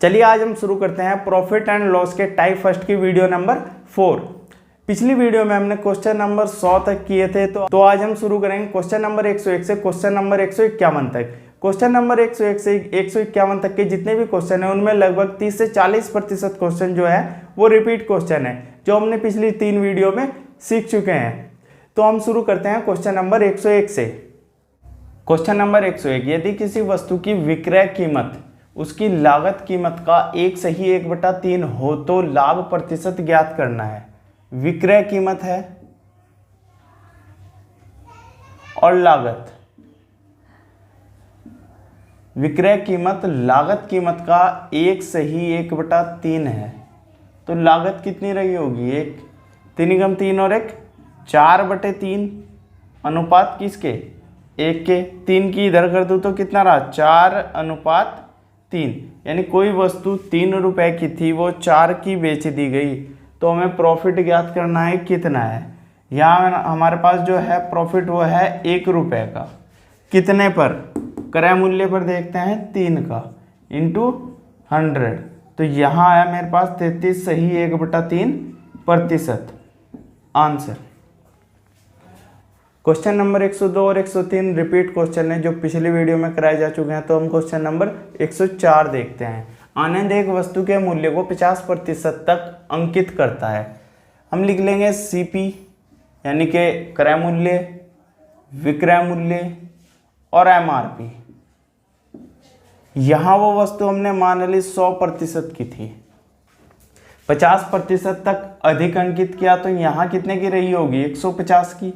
चलिए आज हम शुरू करते हैं प्रॉफिट एंड लॉस के टाइप फर्स्ट की वीडियो नंबर 4। पिछली वीडियो में हमने क्वेश्चन नंबर 100 तक किए थे, तो आज हम शुरू करेंगे क्वेश्चन नंबर 101 से क्वेश्चन नंबर 151 तक। क्वेश्चन नंबर 101 से 151 तक के जितने भी क्वेश्चन है उनमें लगभग 30 से 40% क्वेश्चन जो है वो रिपीट क्वेश्चन है जो हमने पिछली 3 वीडियो में सीख चुके हैं। तो हम शुरू करते हैं क्वेश्चन नंबर 101 से। क्वेश्चन नंबर 101, यदि किसी वस्तु की विक्रय कीमत उसकी लागत कीमत का 1 सही 1/3 हो तो लाभ प्रतिशत ज्ञात करना है। विक्रय कीमत है और लागत, विक्रय कीमत लागत कीमत का 1 सही 1/3 है तो लागत कितनी रही होगी? 1 3 3 और 1 4/3 अनुपात किसके? 1 के। 3 की इधर कर दूं तो कितना रहा? 4/3। यानी कोई वस्तु 3 रुपए की थी वो 4 की बेच दी गई, तो हमें प्रॉफिट ज्ञात करना है कितना है। यहाँ हमारे पास जो है प्रॉफिट वो है 1 रुपए का। कितने पर? क्रय मूल्य पर देखते हैं 3 का इंटू 100, तो यहाँ आया मेरे पास 33 सही 1/3%। आंसर। क्वेश्चन नंबर 102 और 103 रिपीट क्वेश्चन है जो पिछली वीडियो में कराए जा चुके हैं, तो हम क्वेश्चन नंबर 104 देखते हैं। आनंद एक वस्तु के मूल्य को 50% तक अंकित करता है। हम लिख लेंगे सीपी यानी कि क्रय मूल्य, विक्रय मूल्य और एमआरपी। यहाँ वो वस्तु हमने मान ली 100% की थी, 50% तक अधिक अंकित किया तो यहाँ कितने की रही होगी? 150 की।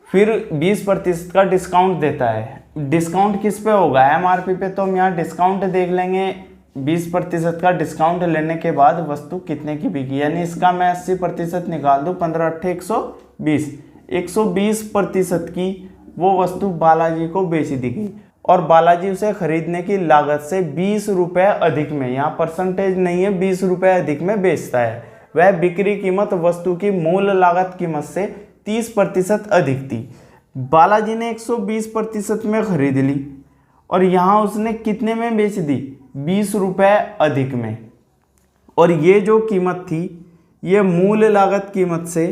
फिर 20% का डिस्काउंट देता है। डिस्काउंट किस पे होगा? एमआरपी पे। तो हम यहाँ डिस्काउंट देख लेंगे। 20% का डिस्काउंट लेने के बाद वस्तु कितने की बिकी, यानी इसका मैं 80% निकाल दूँ, 15 8 120। 120% की वो वस्तु बालाजी को बेच दी गई और बालाजी उसे खरीदने की लागत से 20 रुपये अधिक में, यहाँ परसेंटेज नहीं है, 20 रुपये अधिक में बेचता है। वह बिक्री कीमत वस्तु की मूल लागत कीमत से 30% अधिक थी। बालाजी ने 120% में खरीद ली और यहाँ उसने कितने में बेच दी? 20 रुपये अधिक में। और ये जो कीमत थी ये मूल लागत कीमत से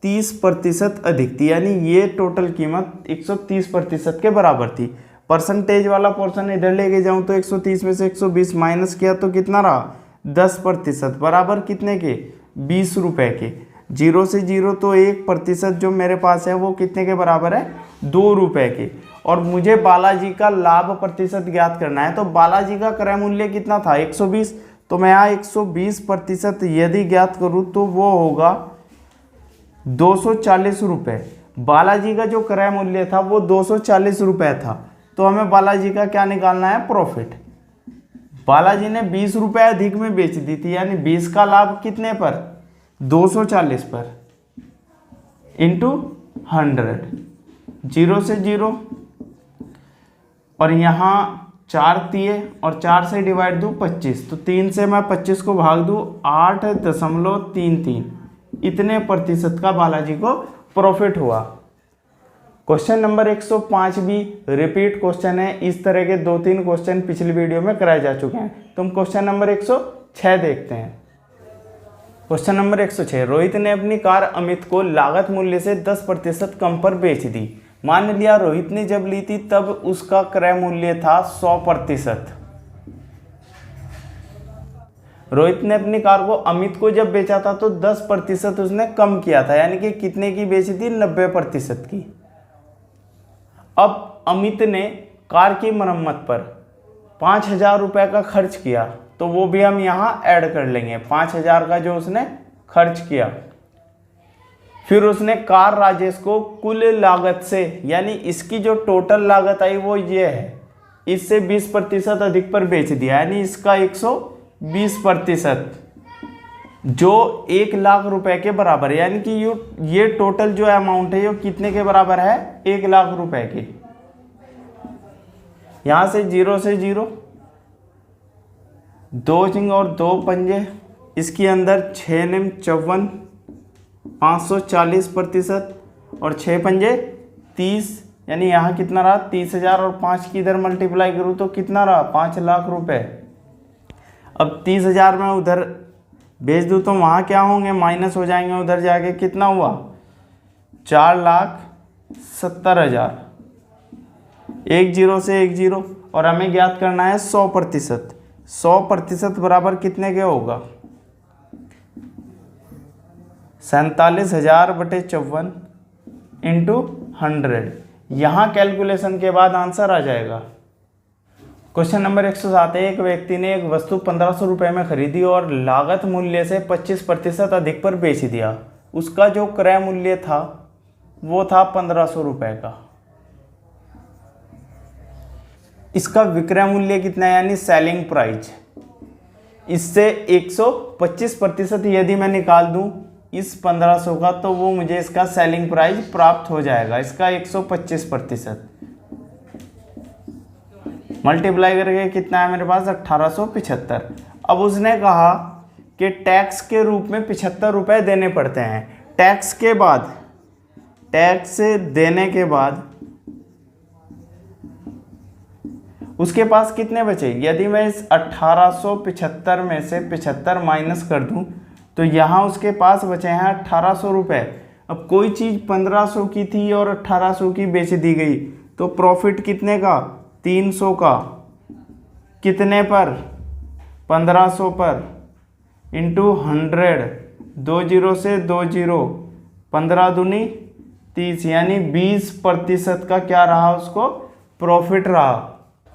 30% अधिक थी, यानी ये टोटल कीमत 130% के बराबर थी। परसेंटेज वाला पोर्शन इधर लेके जाऊं तो 130 में से 120 माइनस किया तो कितना रहा? 10% बराबर कितने के? 20 रुपये के। 0 से 0 तो 1% जो मेरे पास है वो कितने के बराबर है? 2 रुपये के। और मुझे बालाजी का लाभ प्रतिशत ज्ञात करना है, तो बालाजी का क्रय मूल्य कितना था? 120। तो मैं यहाँ 120% यदि ज्ञात करूँ तो वो होगा 240 रुपये। बालाजी का जो क्रय मूल्य था वो 240 रुपये था, तो हमें बालाजी का क्या निकालना है? प्रॉफिट। बालाजी ने 20 रुपये अधिक में बेच दी थी, यानी 20 का लाभ कितने पर? 240 पर इंटू 100। 0 से 0 और यहाँ 4 दिए और 4 से डिवाइड दूँ 25, तो 3 से मैं 25 को भाग दूँ 8.33। इतने प्रतिशत का बालाजी को प्रॉफिट हुआ। क्वेश्चन नंबर 105 भी रिपीट क्वेश्चन है। इस तरह के 2-3 क्वेश्चन पिछली वीडियो में कराए जा चुके हैं, तो हम क्वेश्चन नंबर 106 देखते हैं। क्वेश्चन नंबर 106, रोहित ने अपनी कार अमित को लागत मूल्य से 10% कम पर बेच दी। मान लिया रोहित ने जब ली थी तब उसका क्रय मूल्य था 100%। रोहित ने अपनी कार को अमित को जब बेचा था तो 10% उसने कम किया था, यानी कि कितने की बेची थी? 90% की। अब अमित ने कार की मरम्मत पर 5000 रुपये का खर्च किया, तो वो भी हम यहाँ ऐड कर लेंगे। 5000 का जो उसने खर्च किया, फिर उसने कार राजेश को कुल लागत से, यानी इसकी जो टोटल लागत आई वो ये है, इससे 20% अधिक पर बेच दिया, यानी इसका 120%, जो 1 लाख रुपए के बराबर है। यानी कि ये टोटल जो अमाउंट है ये कितने के बराबर है? 1 लाख रुपए के। यहाँ से 0 से 0, 2 चिंग और 2 पंजे, इसके अंदर 6 निम 54, 540% और 6 पंजे 30, यानी यहाँ कितना रहा? 30,000 और 5 की इधर मल्टीप्लाई करूँ तो कितना रहा? 5 लाख रुपए। अब 30,000 मैं उधर भेज दूँ तो वहाँ क्या होंगे, माइनस हो जाएंगे, उधर जाके कितना हुआ 4,70,000, एक जीरो से एक जीरो। और हमें ज्ञात करना है 100%। 100% बराबर कितने के होगा 47,000/54 इंटू 100। यहाँ कैलकुलेशन के बाद आंसर आ जाएगा। क्वेश्चन नंबर 107 है, एक व्यक्ति ने एक वस्तु 1500 रुपये में खरीदी और लागत मूल्य से 25% अधिक पर बेच दिया। उसका जो क्रय मूल्य था वो था 1500 रुपये का। इसका विक्रय मूल्य कितना है, यानी सेलिंग प्राइस। इससे 125% यदि मैं निकाल दूं इस 1500 का, तो वो मुझे इसका सेलिंग प्राइस प्राप्त हो जाएगा, इसका 125%। मल्टीप्लाई करके कितना है मेरे पास 1875। अब उसने कहा कि टैक्स के रूप में 75 रुपये देने पड़ते हैं। टैक्स देने के बाद उसके पास कितने बचे। यदि मैं इस 1875 में से 75 माइनस कर दूं तो यहाँ उसके पास बचे हैं 1800 रुपये। अब कोई चीज़ 1500 की थी और 1800 की बेच दी गई, तो प्रॉफिट कितने का 300 का, कितने पर 1500 पर, इंटू 100, 2 जीरो से 2 जीरो, 15 दूनी 30, यानी 20% का क्या रहा उसको प्रॉफिट रहा।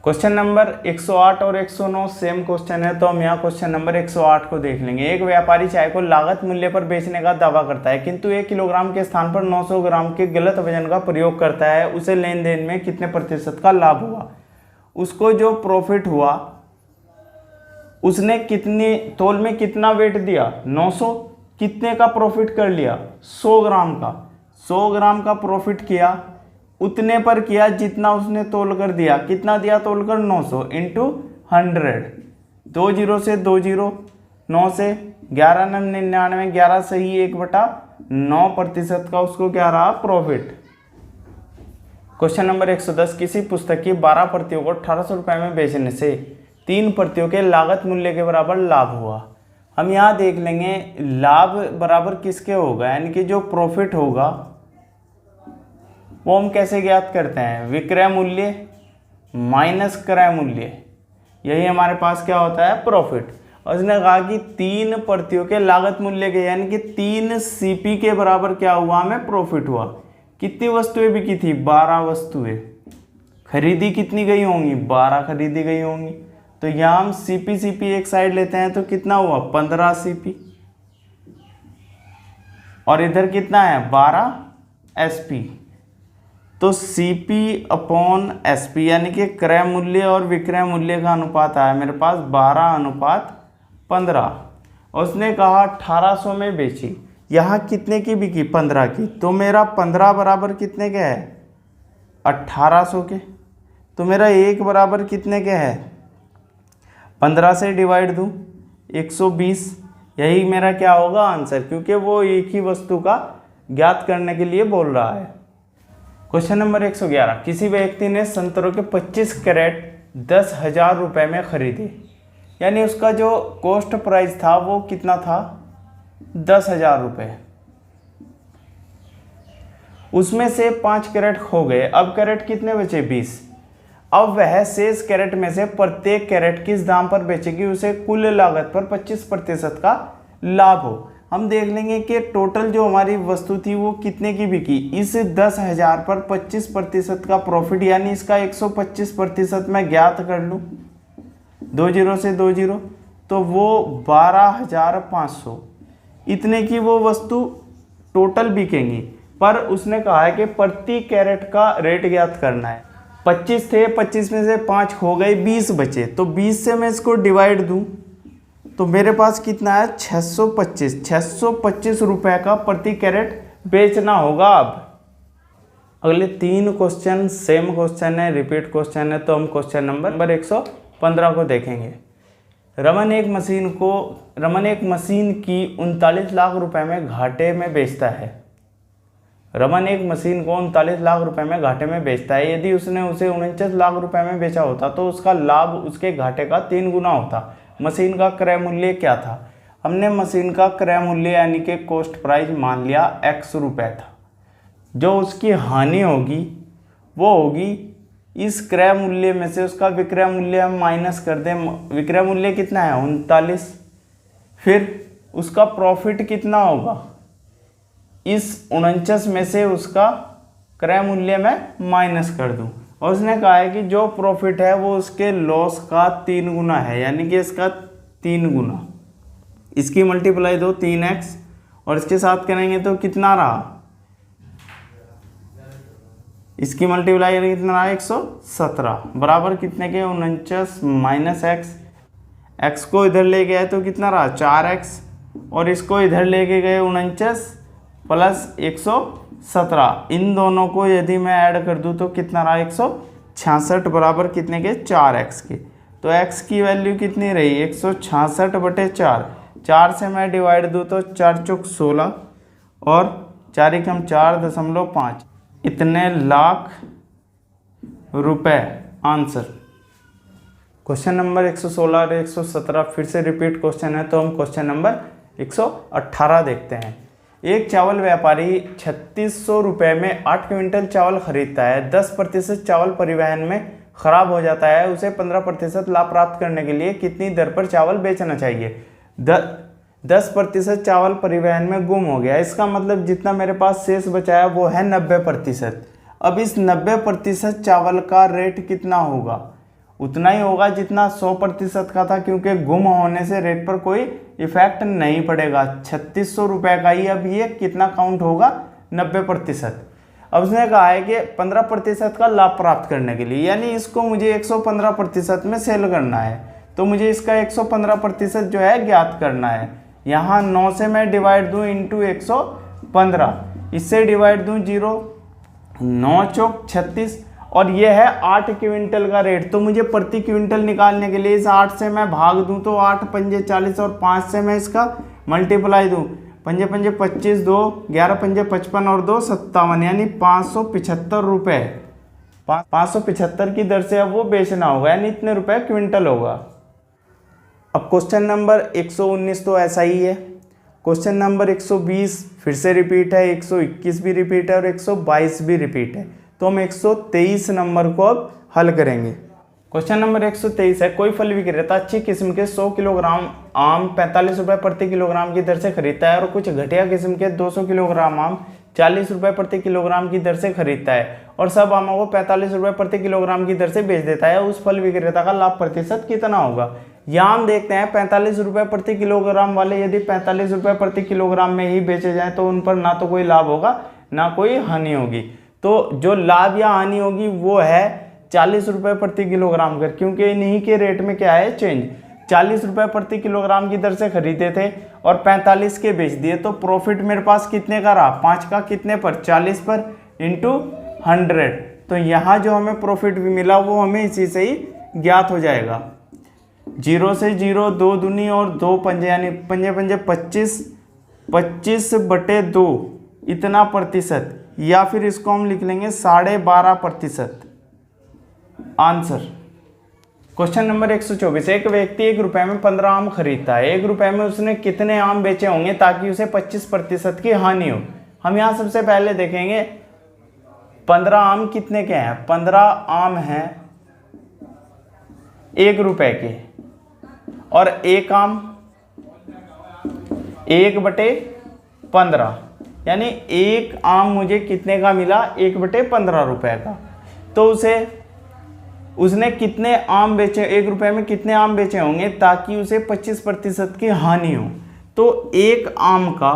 क्वेश्चन नंबर 108 और 109 सेम क्वेश्चन है, तो हम यहाँ क्वेश्चन नंबर 108 को देख लेंगे। एक व्यापारी चाय को लागत मूल्य पर बेचने का दावा करता है, किंतु 1 किलोग्राम के स्थान पर 900 ग्राम के गलत वजन का प्रयोग करता है। उसे लेन देन में कितने प्रतिशत का लाभ हुआ। उसको जो प्रॉफिट हुआ उसने कितने तोल में कितना वेट दिया 900, कितने का प्रॉफिट कर लिया 100 ग्राम का। 100 ग्राम का प्रॉफिट किया, उतने पर किया जितना उसने तोल कर दिया। कितना दिया तोल कर 900 इंटू 100, 2 जीरो से 2 जीरो, 9 से 11 9 99, 11 से ही 1/9% का उसको क्या रहा प्रॉफिट। क्वेश्चन नंबर 110, किसी पुस्तक की 12 प्रतियों को 1800 रुपये में बेचने से 3 प्रतियों के लागत मूल्य के बराबर लाभ हुआ। हम यहाँ देख लेंगे लाभ बराबर किसके होगा, यानी कि जो प्रॉफिट होगा वो हम कैसे ज्ञात करते हैं, विक्रय मूल्य माइनस क्रय मूल्य, यही हमारे पास क्या होता है प्रॉफिट। और उसने कहा कि 3 प्रतियों के लागत मूल्य के, यानी कि 3 सीपी के बराबर क्या हुआ हमें प्रॉफिट हुआ। कितनी वस्तुएं बिकी थी 12 वस्तुएं, खरीदी कितनी गई होंगी 12 खरीदी गई होंगी। तो यहाँ हम सीपी एक साइड लेते हैं तो कितना हुआ 15 सीपी, और इधर कितना है 12 एसपी। तो सीपी अपॉन एसपी यानी कि क्रय मूल्य और विक्रय मूल्य का अनुपात आया मेरे पास 12:15। उसने कहा 1800 में बेची, यहाँ कितने की बिकी 15 की, तो मेरा 15 बराबर कितने के है 1800 के। तो मेरा 1 बराबर कितने के है 15 से डिवाइड दूँ 120, यही मेरा क्या होगा आंसर, क्योंकि वो एक ही वस्तु का ज्ञात करने के लिए बोल रहा है। क्वेश्चन नंबर 111, किसी व्यक्ति ने संतरों के 25 कैरेट 10,000 रुपये में खरीदे, यानी उसका जो कॉस्ट प्राइस था वो कितना था 10,000 रुपये। उसमें से 5 कैरेट खो गए, अब कैरेट कितने बचे 20। अब वह शेष कैरेट में से प्रत्येक कैरेट किस दाम पर बेचेगी उसे कुल लागत पर 25% का लाभ हो। हम देख लेंगे कि टोटल जो हमारी वस्तु थी वो कितने की बिकी, इस 10,000 पर 25% का प्रॉफिट, यानी इसका 125% मैं ज्ञात कर लूँ 2 जीरो से 2 जीरो, तो वो 12,500 इतने की वो वस्तु टोटल बिकेंगी। पर उसने कहा है कि प्रति कैरेट का रेट ज्ञात करना है। 25 थे, 25 में से 5 खो गए, 20 बचे, तो 20 से मैं इसको डिवाइड दूं तो मेरे पास कितना है 625 रुपए का प्रति कैरेट बेचना होगा। अब अगले 3 क्वेश्चन सेम क्वेश्चन है, रिपीट क्वेश्चन है, तो हम क्वेश्चन नंबर 115 को देखेंगे। रमन एक मशीन की 39 लाख रुपए में घाटे में बेचता है। रमन एक मशीन को 39 लाख रुपए में घाटे में बेचता है। यदि उसने उसे 49 लाख रुपए में बेचा होता तो उसका लाभ उसके घाटे का 3 गुना होता। मशीन का क्रय मूल्य क्या था? हमने मशीन का क्रय मूल्य यानी कि कॉस्ट प्राइस मान लिया x रुपए था। जो उसकी हानि होगी वो होगी इस क्रय मूल्य में से उसका विक्रय मूल्य हम माइनस कर दें। विक्रय मूल्य कितना है? 39। फिर उसका प्रॉफिट कितना होगा? इस 49 में से उसका क्रय मूल्य में माइनस कर दूं। और उसने कहा है कि जो प्रॉफिट है वो उसके लॉस का 3 गुना है, यानी कि इसका 3 गुना। इसकी मल्टीप्लाई दो 3x और इसके साथ करेंगे तो कितना रहा? इसकी मल्टीप्लाई कितना रहा? 117 बराबर कितने के? 49 माइनस एक्स। एक्स को इधर ले गए तो कितना रहा? 4x और इसको इधर लेके गए 49 प्लस 117। इन दोनों को यदि मैं ऐड कर दूं तो कितना रहा? 166 बराबर कितने के? 4x के। तो x की वैल्यू कितनी रही? 166/4। 4 से मैं डिवाइड दूं तो 4 चौक 16 और 4 एकम 4.5 इतने लाख रुपए आंसर। क्वेश्चन नंबर 116 और 117 फिर से रिपीट क्वेश्चन है, तो हम क्वेश्चन नंबर 118 देखते हैं। एक चावल व्यापारी 3600 रुपये में 8 क्विंटल चावल खरीदता है। 10% चावल परिवहन में खराब हो जाता है। उसे 15% लाभ प्राप्त करने के लिए कितनी दर पर चावल बेचना चाहिए? 10% चावल परिवहन में गुम हो गया, इसका मतलब जितना मेरे पास शेष बचा है वो है 90%। अब इस 90% चावल का रेट कितना होगा? उतना ही होगा जितना 100% का था, क्योंकि गुम होने से रेट पर कोई इफेक्ट नहीं पड़ेगा। 3600 रुपये का ही अब ये कितना काउंट होगा? 90%। अब उसने कहा है कि 15% का लाभ प्राप्त करने के लिए, यानी इसको मुझे 115% में सेल करना है, तो मुझे इसका 115% जो है ज्ञात करना है। यहाँ 9 से मैं डिवाइड दूँ इंटू 115, इससे डिवाइड दूँ 0, 9 चौक 36 और ये है 8 क्विंटल का रेट। तो मुझे प्रति क्विंटल निकालने के लिए इस 8 से मैं भाग दूं तो 8 पंजे 40 और 5 से मैं इसका मल्टीप्लाई दूं। पंजे पंजे 25, 2 11 पंजे 55 और 2 57, यानी 575 रुपये। 575 की दर से अब वो बेचना होगा, यानी इतने रुपए क्विंटल होगा। अब क्वेश्चन नंबर 119 तो ऐसा ही है। क्वेश्चन नंबर 120 फिर से रिपीट है, 121 भी रिपीट है और 122 भी रिपीट है। तो हम 123 नंबर को अब हल करेंगे। क्वेश्चन नंबर 123 है, कोई फल विक्रेता अच्छी किस्म के 100 किलोग्राम आम 45 रुपये प्रति किलोग्राम की दर से खरीदता है और कुछ घटिया किस्म के 200 किलोग्राम आम 40 रुपये प्रति किलोग्राम की दर से खरीदता है और सब आमों को 45 रुपये प्रति किलोग्राम की दर से बेच देता है। उस फल विक्रेता का लाभ प्रतिशत कितना होगा? यहाँ हम देखते हैं 45 रुपये प्रति किलोग्राम वाले यदि 45 रुपये प्रति किलोग्राम में ही बेचे जाएँ तो उन पर ना तो कोई लाभ होगा ना कोई हानि होगी। तो जो लाभ या हानि होगी वो है 40 रुपये प्रति किलोग्राम कर, क्योंकि इन्हीं के रेट में क्या है चेंज। 40 रुपये प्रति किलोग्राम की दर से खरीदे थे और 45 के बेच दिए, तो प्रॉफिट मेरे पास कितने का रहा? 5 का कितने पर? 40 पर इंटू 100। तो यहाँ जो हमें प्रॉफिट भी मिला वो हमें इसी से ही ज्ञात हो जाएगा। 0 से 0, 2 दूनी और 2 पंजे, यानी पंजे पंजे 25, 25/2 इतना प्रतिशत, या फिर इसको हम लिख लेंगे 12.5% आंसर। क्वेश्चन नंबर 124, एक व्यक्ति 1 रुपये में 15 आम खरीदता है। 1 रुपये में उसने कितने आम बेचे होंगे ताकि उसे 25% की हानि हो? हम यहाँ सबसे पहले देखेंगे 15 आम कितने के हैं। 15 आम हैं 1 रुपये के और एक आम 1/15, यानी एक आम मुझे कितने का मिला? 1/15 रुपये का। तो उसने कितने आम बेचे, 1 रुपये में कितने आम बेचे होंगे ताकि उसे 25% की हानि हो? तो एक आम का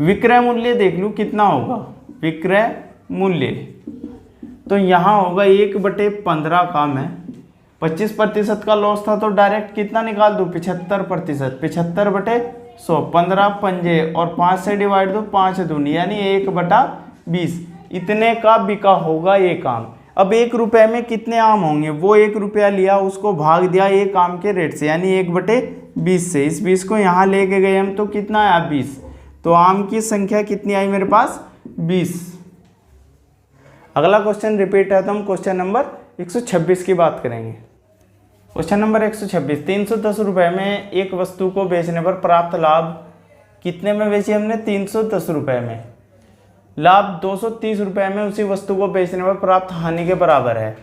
विक्रय मूल्य देख लूँ कितना होगा। विक्रय मूल्य तो यहाँ होगा 1/15 का, मैं 25% का लॉस था तो डायरेक्ट कितना निकाल दूँ? 75%। 75/100, 15 पंजे और 5 से डिवाइड दो 5 दूनी, यानी 1/20 इतने का बिका होगा एक आम। अब 1 रुपये में कितने आम होंगे? वो 1 रुपया लिया, उसको भाग दिया एक आम के रेट से, यानी 1/20 से। इस 20 को यहाँ लेके गए हम तो कितना आया? 20। तो तो आम की संख्या कितनी आई मेरे पास 20। अगला क्वेश्चन रिपीट है तो हम क्वेश्चन नंबर 126 की बात करेंगे। क्वेश्चन नंबर 126, 310 रुपये में एक वस्तु को बेचने पर प्राप्त लाभ कितने में बेची हमने 310 रुपये में, लाभ 230 रुपये में उसी वस्तु को बेचने पर प्राप्त हानि के बराबर है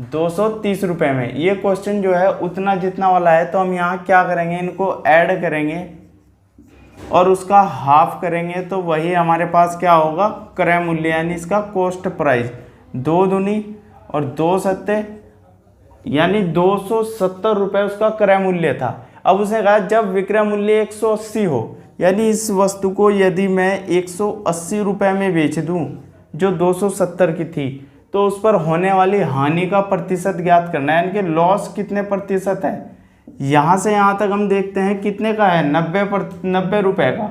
230 रुपये में। ये क्वेश्चन जो है उतना जितना वाला है, तो हम यहाँ क्या करेंगे, इनको ऐड करेंगे और उसका हाफ करेंगे, तो वही हमारे पास क्या होगा क्रय मूल्य, यानी इसका कॉस्ट प्राइस। 2 दूनी और 2 सत्ते यानी 270 रुपये उसका क्रय मूल्य था। अब उसने कहा जब विक्रय मूल्य 180 हो, यानी इस वस्तु को यदि मैं 180 रुपये में बेच दूं जो 270 की थी, तो उस पर होने वाली हानि का प्रतिशत ज्ञात करना है, यानी कि लॉस कितने प्रतिशत है। यहाँ से यहाँ तक हम देखते हैं कितने का है 90 रुपये का,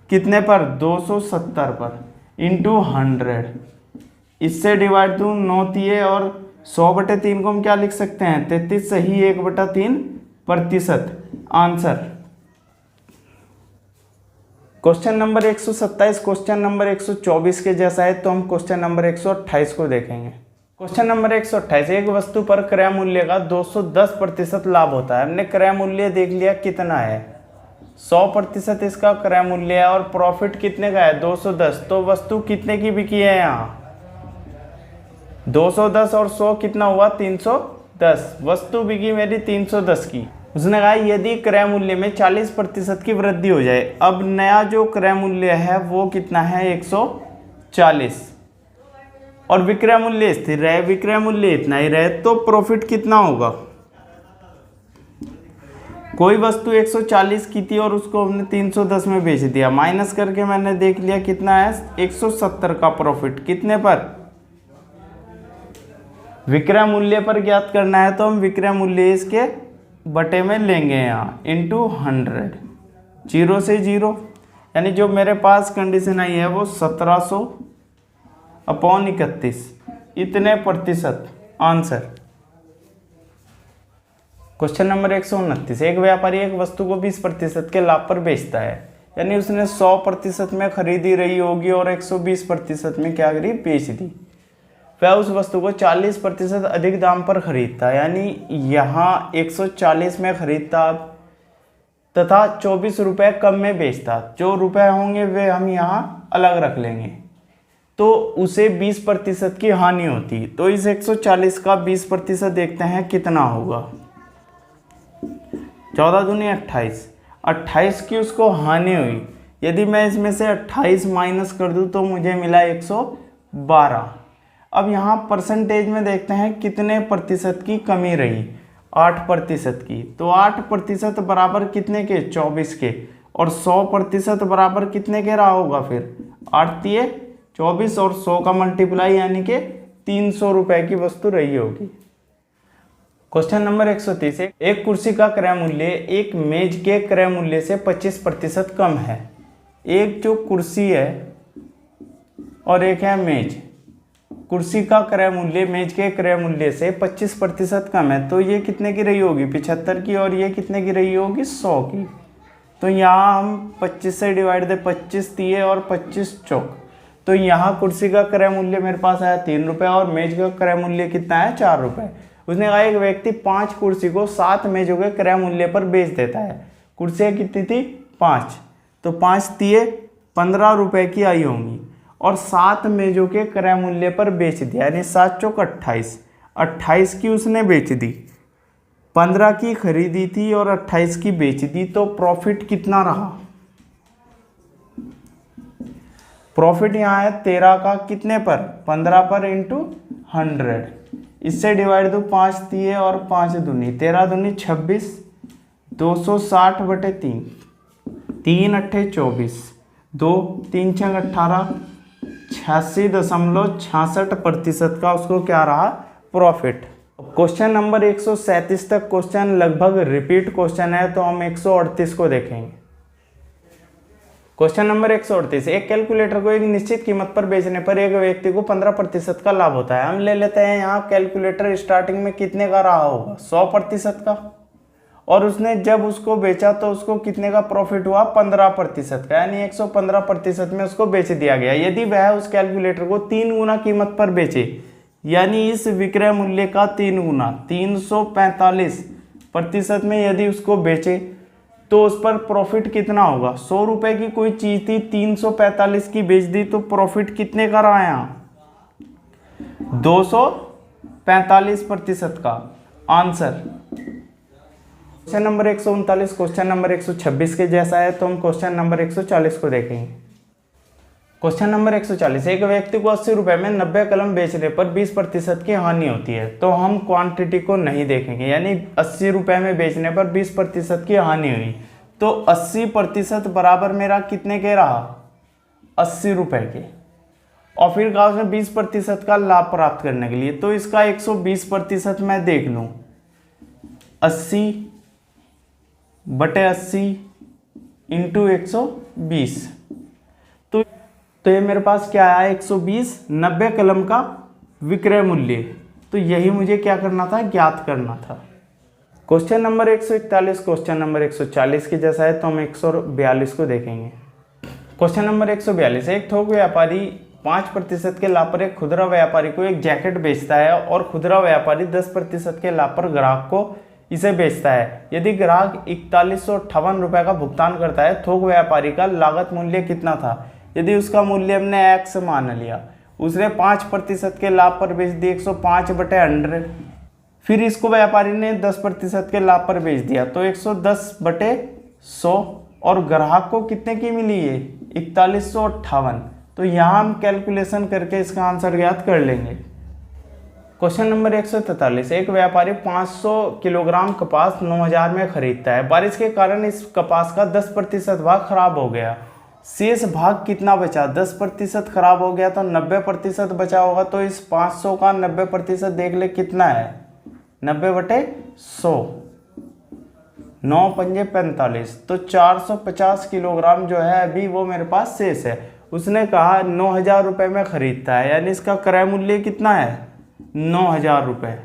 कितने पर 270 पर इंटू 100, इससे डिवाइड दूँ 9 तिये और 100/3 को हम क्या लिख सकते हैं 33 सही 1/3% answer. Question number 127 question number 124 के जैसा है, तो हम क्वेश्चन नंबर 128 को देखेंगे। क्वेश्चन नंबर 128, एक वस्तु पर क्रय मूल्य का 210% लाभ होता है। हमने क्रय मूल्य देख लिया कितना है 100% इसका क्रय मूल्य है और प्रॉफिट कितने का है 210, तो वस्तु कितने की बिकी है यहाँ 210 और 100 कितना हुआ 310, वस्तु बिकी मेरी 310 की। उसने कहा यदि क्रय मूल्य में 40% की वृद्धि हो जाए, अब नया जो क्रय मूल्य है वो कितना है 140 और विक्रय मूल्य स्थिर रहे, विक्रय मूल्य इतना ही रहे, तो प्रॉफिट कितना होगा। कोई वस्तु 140 की थी और उसको हमने 310 में बेच दिया, माइनस करके मैंने देख लिया कितना है 170 का प्रॉफिट, कितने पर विक्रय मूल्य पर ज्ञात करना है, तो हम विक्रय मूल्य इसके बटे में लेंगे यहाँ इंटू 100, 0 से 0, यानी जो मेरे पास कंडीशन आई है वो 1700/31 इतने प्रतिशत आंसर। क्वेश्चन नंबर 129, एक व्यापारी एक वस्तु को 20% के लाभ पर बेचता है, यानी उसने 100% में खरीदी रही होगी और 120% में क्या करी बेच दी। वह उस वस्तु को 40% अधिक दाम पर खरीदता है, यानी यहाँ 140 में खरीदता तथा 24 रुपये कम में बेचता। जो रुपए होंगे वे हम यहाँ अलग रख लेंगे, तो उसे 20% की हानि होती। तो इस 140 का 20% देखते हैं कितना होगा 14 दूनी 28, 28 की उसको हानि हुई। यदि मैं इसमें से 28 माइनस कर दूं तो मुझे मिला 112। अब यहाँ परसेंटेज में देखते हैं कितने प्रतिशत की कमी रही 8% की, तो 8% बराबर कितने के 24 के, और 100% बराबर कितने के रहा होगा फिर 8 तिये 24 और 100 का मल्टीप्लाई, यानी कि 300 रुपये की वस्तु रही होगी। क्वेश्चन नंबर 130, एक कुर्सी का क्रय मूल्य एक मेज के क्रय मूल्य से 25% कम है। एक जो कुर्सी है और एक है मेज, कुर्सी का क्रय मूल्य मेज के क्रय मूल्य से 25% कम है, तो ये कितने की रही होगी 75 की, और ये कितने की रही होगी 100 की। तो यहाँ हम 25 से डिवाइड दे 25 तिये और 25 चौक, तो यहाँ कुर्सी का क्रय मूल्य मेरे पास आया 3 रुपये और मेज का क्रय मूल्य कितना है 4 रुपये। उसने कहा एक व्यक्ति 5 कुर्सी को 7 मेजों के क्रय मूल्य पर बेच देता है। कुर्सियाँ कितनी थी 5, तो 5 तिये 15 रुपये की आई होंगी और 7 मेजों के क्रय मूल्य पर बेच दिया, यानी 7 चौक 28, 28 की उसने बेच दी, 15 की खरीदी थी और 28 की बेच दी, तो प्रॉफिट कितना रहा। प्रॉफिट यहाँ है 13 का कितने पर 15 पर इंटू 100, इससे डिवाइड दो 5 तिये और 5 दूनी 13 दूनी 26, 260/3, 3 अट्ठे 24, 2 3 6 18, 86.66% का उसको क्या रहा प्रॉफिट। क्वेश्चन नंबर 137 तक क्वेश्चन लगभग रिपीट क्वेश्चन है, तो हम 138 को देखेंगे। क्वेश्चन नंबर 138, एक कैलकुलेटर को एक निश्चित कीमत पर बेचने पर एक व्यक्ति को 15% का लाभ होता है। हम ले लेते हैं यहाँ कैलकुलेटर स्टार्टिंग में कितने का रहा होगा 100% का, और उसने जब उसको बेचा तो उसको कितने का प्रॉफिट हुआ, 15% का, यानी 115% में उसको बेच दिया गया। यदि वह उस कैलकुलेटर को 3 गुना कीमत पर बेचे, यानी इस विक्रय मूल्य का 3 गुना 345% में यदि उसको बेचे तो उस पर प्रॉफिट कितना होगा। 100 रुपए की कोई चीज थी, 345 की बेच दी तो प्रॉफिट कितने का रहा यहाँ, 245% का। Answer question number 139 question number 126 के जैसा है, तो हम क्वेश्चन नंबर 140 को देखेंगे। क्वेश्चन नंबर 140, एक व्यक्ति को 80 रुपए में 90 कलम बेचने पर 20% की हानि होती है। तो हम क्वांटिटी को नहीं देखेंगे, यानी 80 रुपए में बेचने पर 20% की हानि हुई, तो 80% बराबर मेरा कितने के रहा, 80 रुपए के। और फिर कहा उसने 20% का लाभ प्राप्त करने के लिए, तो इसका 120% मैं देख लूं, 80/80 इंटू 120, तो ये मेरे पास क्या आया, 120, 90 कलम का विक्रय मूल्य। तो यही मुझे क्या करना था, ज्ञात करना था। क्वेश्चन नंबर 141 क्वेश्चन नंबर 140 के जैसा है, तो हम 142 को देखेंगे। क्वेश्चन नंबर 142, एक थोक व्यापारी 5% के लाभ पर एक खुदरा व्यापारी को एक जैकेट बेचता है और खुदरा व्यापारी 10% के लाभ पर ग्राहक को इसे बेचता है। यदि ग्राहक 4158 रुपये का भुगतान करता है, थोक व्यापारी का लागत मूल्य कितना था। यदि उसका मूल्य हमने x मान लिया, उसने 5% के लाभ पर बेच दी 105/100, फिर इसको व्यापारी ने 10% के लाभ पर बेच दिया तो 110/100, और ग्राहक को कितने की मिली है, 4158। तो यहाँ हम कैलकुलेशन करके इसका आंसर ज्ञात कर लेंगे। क्वेश्चन नंबर 143, एक व्यापारी 500 किलोग्राम कपास 9000 में खरीदता है। बारिश के कारण इस कपास का 10% भाग खराब हो गया, शेष भाग कितना बचा, 10% खराब हो गया तो 90% बचा होगा। तो इस 500 का 90% देख ले कितना है, 90/100, 9 पंजे 45, तो 450 किलोग्राम जो है अभी वो मेरे पास शेष है। उसने कहा 9000 रुपये में खरीदता है, यानी इसका क्रय मूल्य कितना है, 9000 रुपये।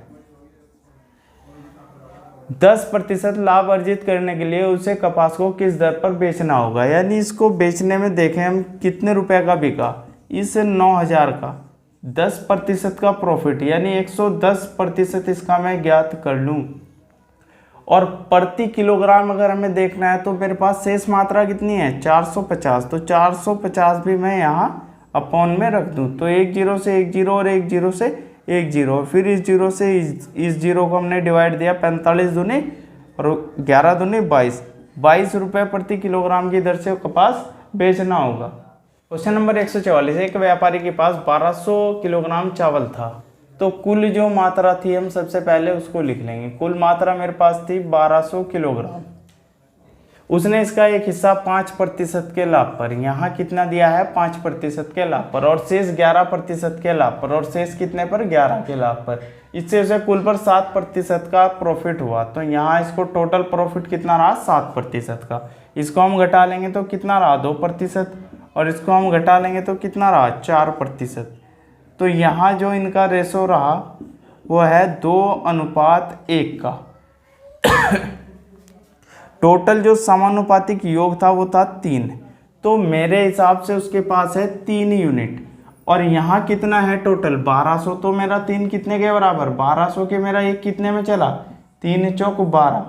10% लाभ अर्जित करने के लिए उसे कपास को किस दर पर बेचना होगा, यानी इसको बेचने में देखें हम कितने रुपए का बिका, इस 9000 का 10% का प्रॉफिट, यानी 110% इसका मैं ज्ञात कर लूँ। और प्रति किलोग्राम अगर हमें देखना है तो मेरे पास शेष मात्रा कितनी है, 450, तो 450 भी मैं यहाँ अपॉन में रख दूँ। तो 1 0 से 1 0 और 1 0 से 1 0, फिर इस 0 से इस 0 को हमने डिवाइड दिया, 45 दूनी और 11 दूनी 22 रुपये प्रति किलोग्राम की दर से कपास बेचना होगा। क्वेश्चन नंबर 144, एक व्यापारी के पास 1200 किलोग्राम चावल था। तो कुल जो मात्रा थी हम सबसे पहले उसको लिख लेंगे। कुल मात्रा मेरे पास थी 1200 किलोग्राम। उसने इसका एक हिस्सा 5% के लाभ पर, यहाँ कितना दिया है 5% के लाभ पर, और शेष 11% के लाभ पर, और शेष कितने पर 11 के लाभ पर। इससे उसे कुल पर 7% का प्रॉफिट हुआ। तो यहाँ इसको टोटल प्रॉफिट कितना रहा, 7% का। इसको हम घटा लेंगे तो कितना रहा 2%, और इसको हम घटा लेंगे तो कितना रहा 4%। तो यहाँ जो इनका रेशो रहा वो है 2:1 का। टोटल जो समानुपातिक योग था वो था 3। तो मेरे हिसाब से उसके पास है 3 यूनिट, और यहाँ कितना है टोटल 1200, तो मेरा 3 कितने के बराबर, 1200 के मेरा एक कितने में चला, 3 चौक 12,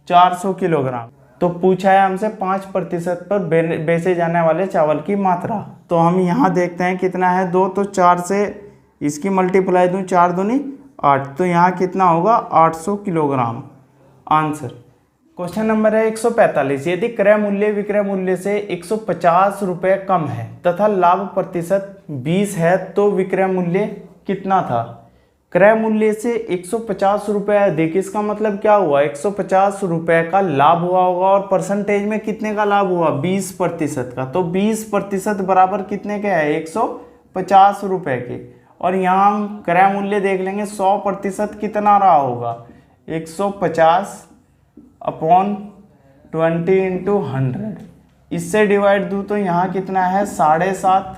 400 किलोग्राम। तो पूछा है हमसे 5% पर बेचे जाने वाले चावल की मात्रा। तो हम यहाँ देखते हैं कितना है 2, तो 4 से इसकी मल्टीप्लाई दूँ, 4 दूनी 8, तो यहाँ कितना होगा 800 किलोग्राम। आंसर क्वेश्चन नंबर है 145, यदि क्रय मूल्य विक्रय मूल्य से 150 रुपये कम है तथा लाभ प्रतिशत 20 है तो विक्रय मूल्य कितना था। क्रय मूल्य से 150 रुपये अधिक, इसका मतलब क्या हुआ 150 रुपये का लाभ हुआ होगा, और परसेंटेज में कितने का लाभ हुआ 20% का। तो 20% बराबर कितने के है 150 रुपये के। और यहाँ हम क्रय मूल्य देख लेंगे 100% कितना रहा होगा 150/20 इंटू 100। इससे डिवाइड दूँ तो यहाँ कितना है 7.5,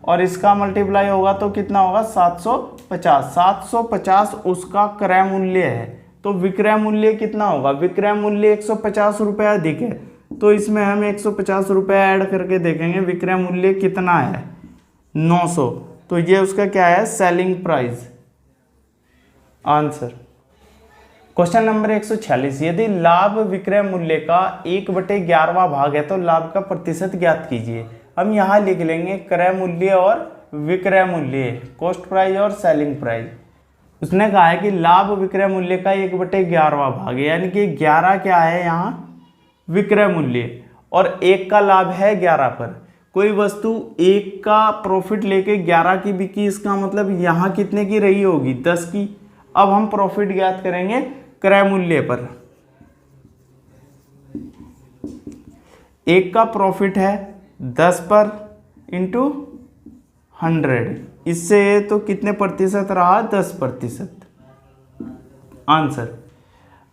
और इसका मल्टीप्लाई होगा तो कितना होगा 750। 750 उसका क्रय मूल्य है, तो विक्रय मूल्य कितना होगा, विक्रय मूल्य 150 रुपये अधिक है, तो इसमें हम 150 रुपये ऐड करके देखेंगे विक्रय मूल्य कितना है, 900, तो ये उसका क्या है, selling price. Answer question number 146, यदि लाभ विक्रय मूल्य का 1/11वां भाग है तो लाभ का प्रतिशत ज्ञात कीजिए। हम यहाँ लिख लेंगे क्रय मूल्य और विक्रय मूल्य, कॉस्ट प्राइस और सेलिंग प्राइस। उसने कहा है कि लाभ विक्रय मूल्य का 1/11वां भाग है, यानी कि 11 क्या है यहाँ विक्रय मूल्य और 1 का लाभ है 11 पर। कोई वस्तु 1 का प्रॉफिट लेके 11 की बिकी, इसका मतलब यहाँ कितने की रही होगी, 10 की। अब हम प्रॉफिट ज्ञात करेंगे क्रय मूल्य पर। 1 का प्रॉफिट है 10 पर इंटू 100, इससे तो कितने प्रतिशत रहा, 10%। आंसर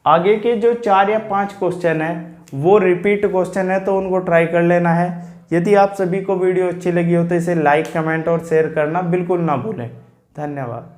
आगे के जो 4 या 5 क्वेश्चन है वो रिपीट क्वेश्चन है, तो उनको ट्राई कर लेना है। यदि आप सभी को वीडियो अच्छी लगी हो तो इसे लाइक, कमेंट और शेयर करना बिल्कुल ना भूलें। धन्यवाद।